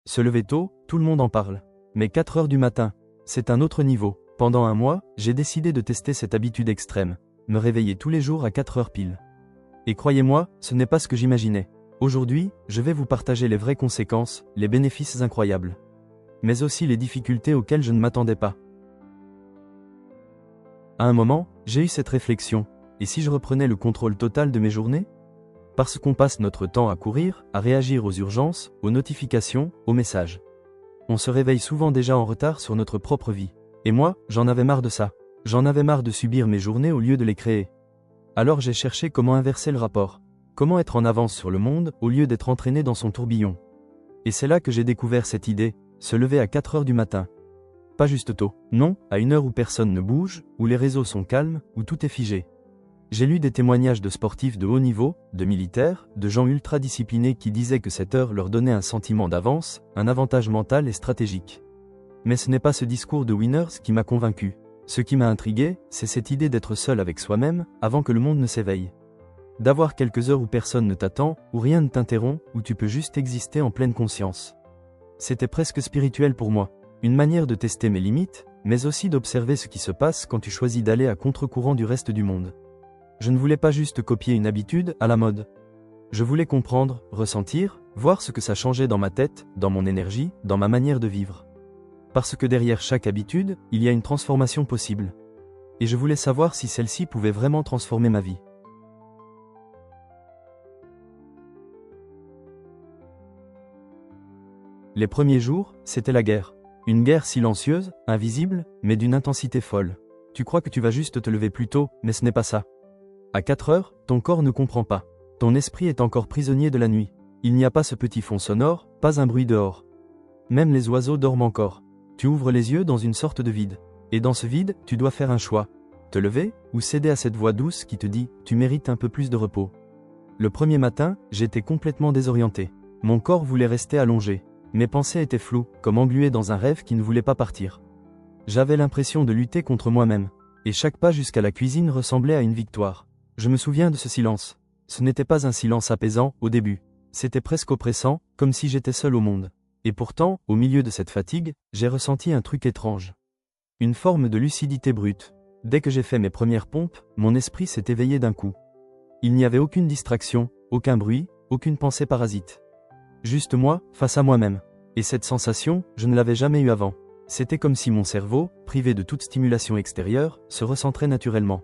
Se lever tôt, tout le monde en parle. Mais 4 heures du matin, c'est un autre niveau. Pendant un mois, j'ai décidé de tester cette habitude extrême. Me réveiller tous les jours à 4 heures pile. Et croyez-moi, ce n'est pas ce que j'imaginais. Aujourd'hui, je vais vous partager les vraies conséquences, les bénéfices incroyables. Mais aussi les difficultés auxquelles je ne m'attendais pas. À un moment, j'ai eu cette réflexion. Et si je reprenais le contrôle total de mes journées ? Parce qu'on passe notre temps à courir, à réagir aux urgences, aux notifications, aux messages. On se réveille souvent déjà en retard sur notre propre vie. Et moi, j'en avais marre de ça. J'en avais marre de subir mes journées au lieu de les créer. Alors j'ai cherché comment inverser le rapport. Comment être en avance sur le monde au lieu d'être entraîné dans son tourbillon. Et c'est là que j'ai découvert cette idée, se lever à 4 heures du matin. Pas juste tôt, non, à une heure où personne ne bouge, où les réseaux sont calmes, où tout est figé. J'ai lu des témoignages de sportifs de haut niveau, de militaires, de gens ultra disciplinés qui disaient que cette heure leur donnait un sentiment d'avance, un avantage mental et stratégique. Mais ce n'est pas ce discours de winners qui m'a convaincu. Ce qui m'a intrigué, c'est cette idée d'être seul avec soi-même, avant que le monde ne s'éveille. D'avoir quelques heures où personne ne t'attend, où rien ne t'interrompt, où tu peux juste exister en pleine conscience. C'était presque spirituel pour moi. Une manière de tester mes limites, mais aussi d'observer ce qui se passe quand tu choisis d'aller à contre-courant du reste du monde. Je ne voulais pas juste copier une habitude à la mode. Je voulais comprendre, ressentir, voir ce que ça changeait dans ma tête, dans mon énergie, dans ma manière de vivre. Parce que derrière chaque habitude, il y a une transformation possible. Et je voulais savoir si celle-ci pouvait vraiment transformer ma vie. Les premiers jours, c'était la guerre. Une guerre silencieuse, invisible, mais d'une intensité folle. Tu crois que tu vas juste te lever plus tôt, mais ce n'est pas ça. À 4 heures, ton corps ne comprend pas. Ton esprit est encore prisonnier de la nuit. Il n'y a pas ce petit fond sonore, pas un bruit dehors. Même les oiseaux dorment encore. Tu ouvres les yeux dans une sorte de vide. Et dans ce vide, tu dois faire un choix. Te lever, ou céder à cette voix douce qui te dit « tu mérites un peu plus de repos ». Le premier matin, j'étais complètement désorienté. Mon corps voulait rester allongé. Mes pensées étaient floues, comme engluées dans un rêve qui ne voulait pas partir. J'avais l'impression de lutter contre moi-même. Et chaque pas jusqu'à la cuisine ressemblait à une victoire. Je me souviens de ce silence. Ce n'était pas un silence apaisant, au début. C'était presque oppressant, comme si j'étais seul au monde. Et pourtant, au milieu de cette fatigue, j'ai ressenti un truc étrange. Une forme de lucidité brute. Dès que j'ai fait mes premières pompes, mon esprit s'est éveillé d'un coup. Il n'y avait aucune distraction, aucun bruit, aucune pensée parasite. Juste moi, face à moi-même. Et cette sensation, je ne l'avais jamais eue avant. C'était comme si mon cerveau, privé de toute stimulation extérieure, se recentrait naturellement.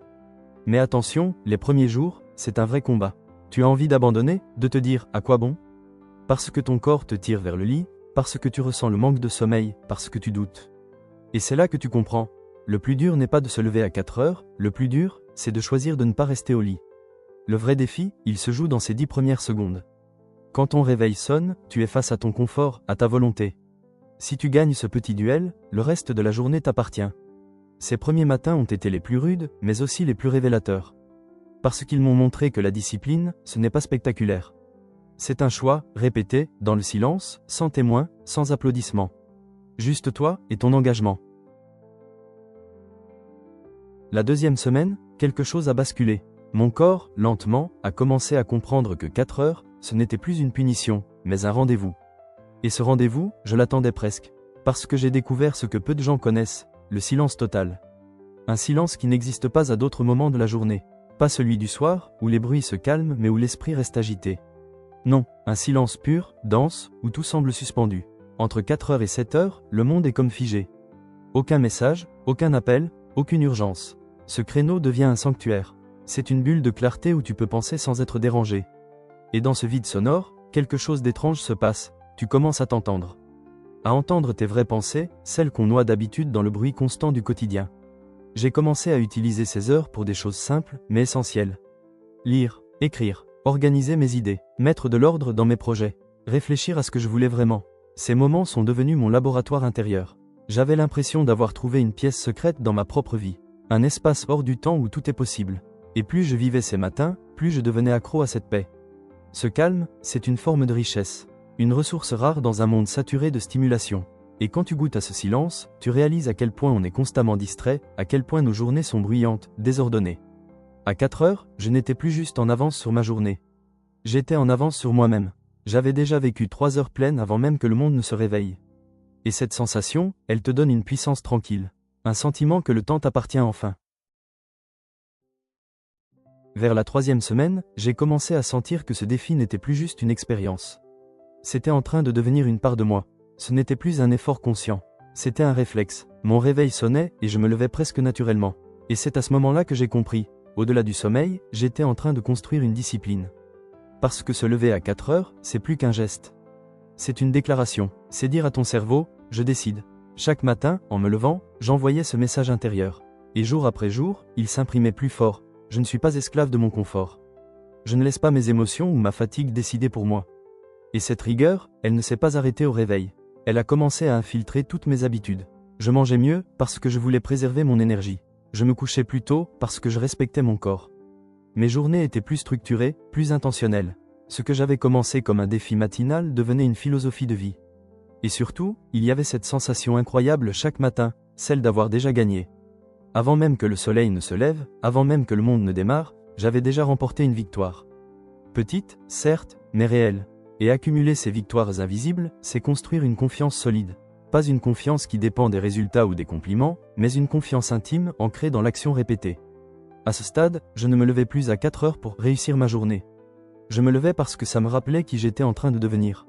Mais attention, les premiers jours, c'est un vrai combat. Tu as envie d'abandonner, de te dire « à quoi bon ?» Parce que ton corps te tire vers le lit, parce que tu ressens le manque de sommeil, parce que tu doutes. Et c'est là que tu comprends. Le plus dur n'est pas de se lever à 4 heures, le plus dur, c'est de choisir de ne pas rester au lit. Le vrai défi, il se joue dans ces 10 premières secondes. Quand ton réveil sonne, tu es face à ton confort, à ta volonté. Si tu gagnes ce petit duel, le reste de la journée t'appartient. Ces premiers matins ont été les plus rudes, mais aussi les plus révélateurs. Parce qu'ils m'ont montré que la discipline, ce n'est pas spectaculaire. C'est un choix, répété, dans le silence, sans témoin, sans applaudissements. Juste toi et ton engagement. La deuxième semaine, quelque chose a basculé. Mon corps, lentement, a commencé à comprendre que 4 heures, ce n'était plus une punition, mais un rendez-vous. Et ce rendez-vous, je l'attendais presque. Parce que j'ai découvert ce que peu de gens connaissent. Le silence total. Un silence qui n'existe pas à d'autres moments de la journée. Pas celui du soir, où les bruits se calment mais où l'esprit reste agité. Non, un silence pur, dense, où tout semble suspendu. Entre 4 heures et 7 heures, le monde est comme figé. Aucun message, aucun appel, aucune urgence. Ce créneau devient un sanctuaire. C'est une bulle de clarté où tu peux penser sans être dérangé. Et dans ce vide sonore, quelque chose d'étrange se passe. Tu commences à t'entendre. À entendre tes vraies pensées, celles qu'on noie d'habitude dans le bruit constant du quotidien. J'ai commencé à utiliser ces heures pour des choses simples, mais essentielles. Lire, écrire, organiser mes idées, mettre de l'ordre dans mes projets, réfléchir à ce que je voulais vraiment. Ces moments sont devenus mon laboratoire intérieur. J'avais l'impression d'avoir trouvé une pièce secrète dans ma propre vie. Un espace hors du temps où tout est possible. Et plus je vivais ces matins, plus je devenais accro à cette paix. Ce calme, c'est une forme de richesse. Une ressource rare dans un monde saturé de stimulation. Et quand tu goûtes à ce silence, tu réalises à quel point on est constamment distrait, à quel point nos journées sont bruyantes, désordonnées. À 4 heures, je n'étais plus juste en avance sur ma journée. J'étais en avance sur moi-même. J'avais déjà vécu 3 heures pleines avant même que le monde ne se réveille. Et cette sensation, elle te donne une puissance tranquille. Un sentiment que le temps t'appartient enfin. Vers la 3e semaine, j'ai commencé à sentir que ce défi n'était plus juste une expérience. C'était en train de devenir une part de moi. Ce n'était plus un effort conscient. C'était un réflexe. Mon réveil sonnait et je me levais presque naturellement. Et c'est à ce moment-là que j'ai compris. Au-delà du sommeil, j'étais en train de construire une discipline. Parce que se lever à 4 heures, c'est plus qu'un geste. C'est une déclaration. C'est dire à ton cerveau, je décide. Chaque matin, en me levant, j'envoyais ce message intérieur. Et jour après jour, il s'imprimait plus fort. Je ne suis pas esclave de mon confort. Je ne laisse pas mes émotions ou ma fatigue décider pour moi. Et cette rigueur, elle ne s'est pas arrêtée au réveil. Elle a commencé à infiltrer toutes mes habitudes. Je mangeais mieux parce que je voulais préserver mon énergie. Je me couchais plus tôt parce que je respectais mon corps. Mes journées étaient plus structurées, plus intentionnelles. Ce que j'avais commencé comme un défi matinal devenait une philosophie de vie. Et surtout, il y avait cette sensation incroyable chaque matin, celle d'avoir déjà gagné. Avant même que le soleil ne se lève, avant même que le monde ne démarre, j'avais déjà remporté une victoire. Petite, certes, mais réelle. Et accumuler ces victoires invisibles, c'est construire une confiance solide. Pas une confiance qui dépend des résultats ou des compliments, mais une confiance intime ancrée dans l'action répétée. À ce stade, je ne me levais plus à 4 heures pour réussir ma journée. Je me levais parce que ça me rappelait qui j'étais en train de devenir.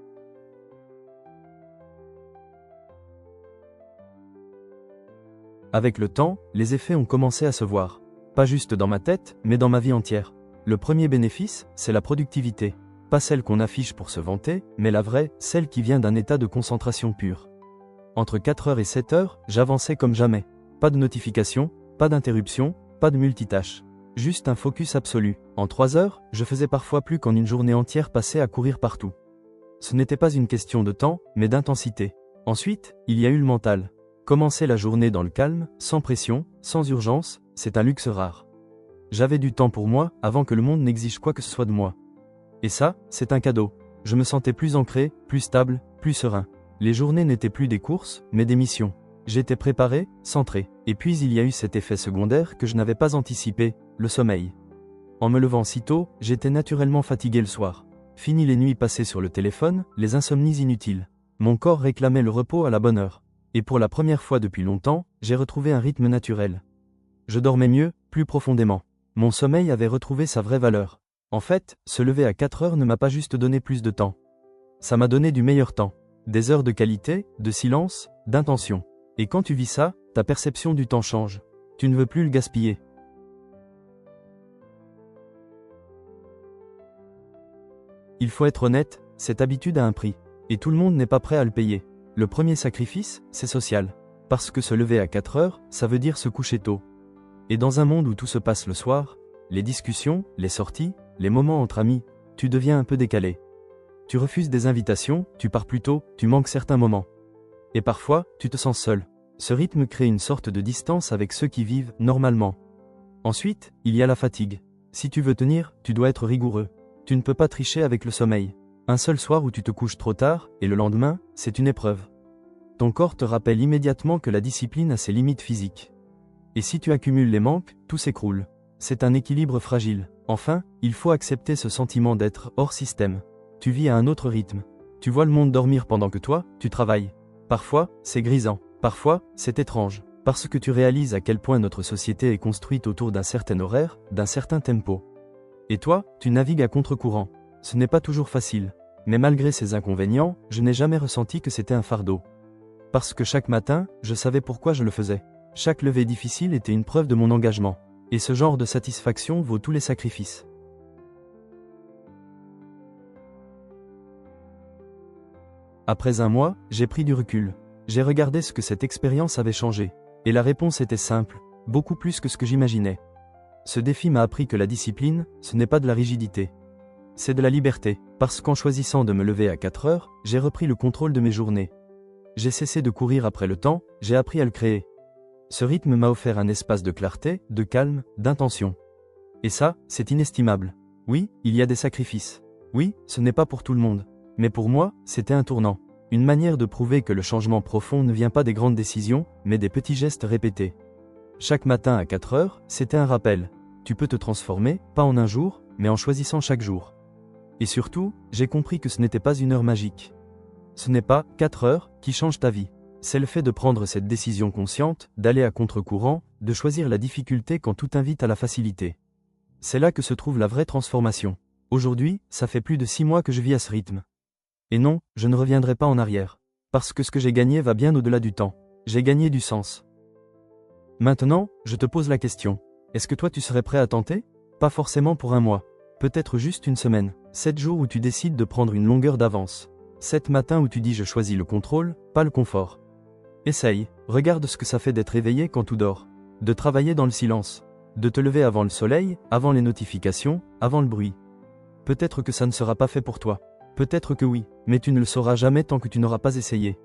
Avec le temps, les effets ont commencé à se voir. Pas juste dans ma tête, mais dans ma vie entière. Le premier bénéfice, c'est la productivité. Pas celle qu'on affiche pour se vanter, mais la vraie, celle qui vient d'un état de concentration pure. Entre 4 heures et 7 heures, j'avançais comme jamais. Pas de notification, pas d'interruption, pas de multitâche. Juste un focus absolu. En 3 heures, je faisais parfois plus qu'en une journée entière passée à courir partout. Ce n'était pas une question de temps, mais d'intensité. Ensuite, il y a eu le mental. Commencer la journée dans le calme, sans pression, sans urgence, c'est un luxe rare. J'avais du temps pour moi avant que le monde n'exige quoi que ce soit de moi. Et ça, c'est un cadeau. Je me sentais plus ancré, plus stable, plus serein. Les journées n'étaient plus des courses, mais des missions. J'étais préparé, centré. Et puis il y a eu cet effet secondaire que je n'avais pas anticipé, le sommeil. En me levant si tôt, j'étais naturellement fatigué le soir. Fini les nuits passées sur le téléphone, les insomnies inutiles. Mon corps réclamait le repos à la bonne heure. Et pour la première fois depuis longtemps, j'ai retrouvé un rythme naturel. Je dormais mieux, plus profondément. Mon sommeil avait retrouvé sa vraie valeur. En fait, se lever à 4 heures ne m'a pas juste donné plus de temps. Ça m'a donné du meilleur temps. Des heures de qualité, de silence, d'intention. Et quand tu vis ça, ta perception du temps change. Tu ne veux plus le gaspiller. Il faut être honnête, cette habitude a un prix. Et tout le monde n'est pas prêt à le payer. Le premier sacrifice, c'est social. Parce que se lever à 4 heures, ça veut dire se coucher tôt. Et dans un monde où tout se passe le soir, les discussions, les sorties, les moments entre amis, tu deviens un peu décalé. Tu refuses des invitations, tu pars plus tôt, tu manques certains moments. Et parfois, tu te sens seul. Ce rythme crée une sorte de distance avec ceux qui vivent normalement. Ensuite, il y a la fatigue. Si tu veux tenir, tu dois être rigoureux. Tu ne peux pas tricher avec le sommeil. Un seul soir où tu te couches trop tard, et le lendemain, c'est une épreuve. Ton corps te rappelle immédiatement que la discipline a ses limites physiques. Et si tu accumules les manques, tout s'écroule. C'est un équilibre fragile. Enfin, il faut accepter ce sentiment d'être hors système. Tu vis à un autre rythme. Tu vois le monde dormir pendant que toi, tu travailles. Parfois, c'est grisant. Parfois, c'est étrange. Parce que tu réalises à quel point notre société est construite autour d'un certain horaire, d'un certain tempo. Et toi, tu navigues à contre-courant. Ce n'est pas toujours facile. Mais malgré ces inconvénients, je n'ai jamais ressenti que c'était un fardeau. Parce que chaque matin, je savais pourquoi je le faisais. Chaque levée difficile était une preuve de mon engagement. Et ce genre de satisfaction vaut tous les sacrifices. Après un mois, j'ai pris du recul. J'ai regardé ce que cette expérience avait changé. Et la réponse était simple, beaucoup plus que ce que j'imaginais. Ce défi m'a appris que la discipline, ce n'est pas de la rigidité. C'est de la liberté, parce qu'en choisissant de me lever à 4 heures, j'ai repris le contrôle de mes journées. J'ai cessé de courir après le temps, j'ai appris à le créer. Ce rythme m'a offert un espace de clarté, de calme, d'intention. Et ça, c'est inestimable. Oui, il y a des sacrifices. Oui, ce n'est pas pour tout le monde. Mais pour moi, c'était un tournant. Une manière de prouver que le changement profond ne vient pas des grandes décisions, mais des petits gestes répétés. Chaque matin à 4 heures, c'était un rappel. Tu peux te transformer, pas en un jour, mais en choisissant chaque jour. Et surtout, j'ai compris que ce n'était pas une heure magique. Ce n'est pas 4 heures qui changent ta vie. C'est le fait de prendre cette décision consciente, d'aller à contre-courant, de choisir la difficulté quand tout invite à la facilité. C'est là que se trouve la vraie transformation. Aujourd'hui, ça fait plus de 6 mois que je vis à ce rythme. Et non, je ne reviendrai pas en arrière. Parce que ce que j'ai gagné va bien au-delà du temps. J'ai gagné du sens. Maintenant, je te pose la question. Est-ce que toi tu serais prêt à tenter? Pas forcément pour un mois. Peut-être juste une semaine. 7 jours où tu décides de prendre une longueur d'avance. 7 matins où tu dis je choisis le contrôle, pas le confort. Essaye, regarde ce que ça fait d'être éveillé quand tout dort. De travailler dans le silence. De te lever avant le soleil, avant les notifications, avant le bruit. Peut-être que ça ne sera pas fait pour toi. Peut-être que oui, mais tu ne le sauras jamais tant que tu n'auras pas essayé.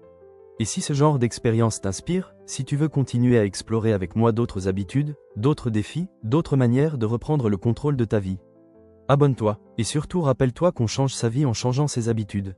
Et si ce genre d'expérience t'inspire, si tu veux continuer à explorer avec moi d'autres habitudes, d'autres défis, d'autres manières de reprendre le contrôle de ta vie, abonne-toi, et surtout rappelle-toi qu'on change sa vie en changeant ses habitudes.